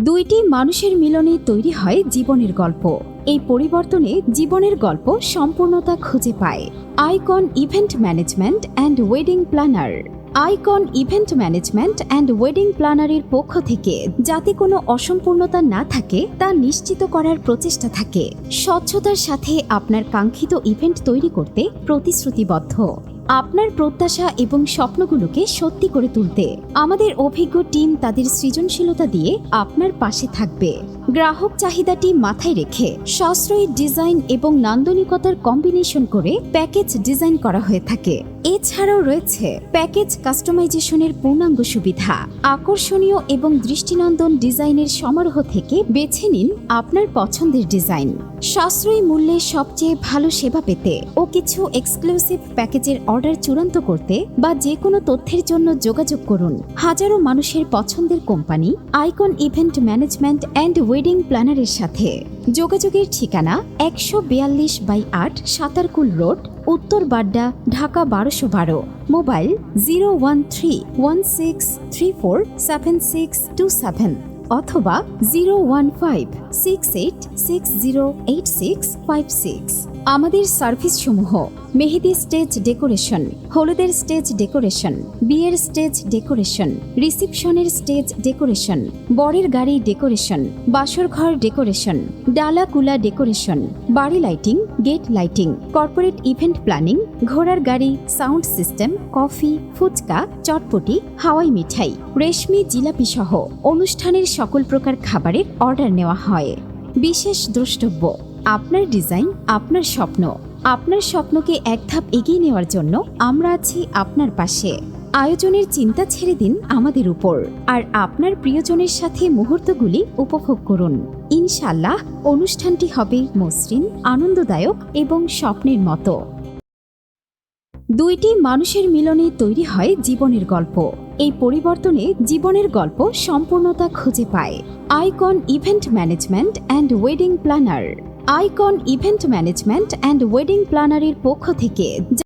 দুইটি মানুষের মিলনে তৈরি হয় জীবনের গল্প। এই পরিবর্তনে জীবনের গল্প সম্পূর্ণতা খুঁজে পায়। Icon Event Management and Wedding Planner. Icon Event Management and Wedding প্ল্যানারের পক্ষ থেকে যাতে কোনো অসম্পূর্ণতা না থাকে তা নিশ্চিত করার প্রচেষ্টা থাকে। স্বচ্ছতার সাথে আপনার কাঙ্ক্ষিত ইভেন্ট তৈরি করতে প্রতিশ্রুতিবদ্ধ। আপনার প্রত্যাশা এবং স্বপ্নগুলোকে সত্যি করে তুলতে আমাদের অভিজ্ঞ টিম তাদের সৃজনশীলতা দিয়ে আপনার পাশে থাকবে। গ্রাহক চাহিদাটি মাথায় রেখে সাশ্রয়ী ডিজাইন এবং নান্দনিকতার কম্বিনেশন করে প্যাকেজ ডিজাইন করা হয়ে থাকে। এছাড়াও রয়েছে প্যাকেজ কাস্টমাইজেশনের পূর্ণাঙ্গ সুবিধা। আকর্ষণীয় এবং দৃষ্টিনন্দন ডিজাইনের সমারোহ থেকে বেছে নিন আপনার পছন্দের ডিজাইন। সাশ্রয়ী মূল্যে সবচেয়ে ভালো সেবা পেতে ও কিছু এক্সক্লুসিভ প্যাকেজের অর্ডার চূড়ান্ত করতে বা যে কোনো তথ্যের জন্য যোগাযোগ করুন হাজারো মানুষের পছন্দের company Icon Event Management and Wedding প্ল্যানারের সাথে। যোগাযোগের ঠিকানা ১৪২/৮ সাতারকুল রোড, উত্তর বাড্ডা, ঢাকা ১২১২। মোবাইল 01316347627 অথবা 01568608656। আমাদের সার্ভিস সমূহ: মেহেদি স্টেজ ডেকোরেশন, হলুদের স্টেজ ডেকোরেশন, বিয়ের স্টেজ ডেকোরেশন, রিসিপশনের স্টেজ ডেকোরেশন, বরের গাড়ি ডেকোরেশন, বাসরঘর ডেকোরেশন, ডালা কুলা ডেকোরেশন, বাড়ি lighting, gate lighting, corporate event planning, ঘোড়ার গাড়ি, সাউন্ড সিস্টেম, কফি, ফুচকা, চটপটি, হাওয়াই মিঠাই, রেশমি জিলাপি সহ অনুষ্ঠানের সকল প্রকার খাবারের অর্ডার নেওয়া হয়। বিশেষ দ্রষ্টব্য: আপনার ডিজাইন, আপনার স্বপ্ন। আপনার স্বপ্নকে এক ধাপ এগিয়ে নেওয়ার জন্য আমরা আছি আপনার পাশে। আয়োজনের চিন্তা ছেড়ে দিন আমাদের উপর, আর আপনার প্রিয়জনের সাথে মুহূর্তগুলি উপভোগ করুন। ইনশাআল্লাহ অনুষ্ঠানটি হবে মসৃণ, আনন্দদায়ক এবং স্বপ্নের মতো। দুইটি মানুষের মিলনে তৈরি হয় জীবনের গল্প। এই পরিবর্তনে জীবনের গল্প সম্পূর্ণতা খুঁজে পায়। Icon Event Management and Wedding Planner. Icon Event Management and Wedding প্ল্যানারের পক্ষ থেকে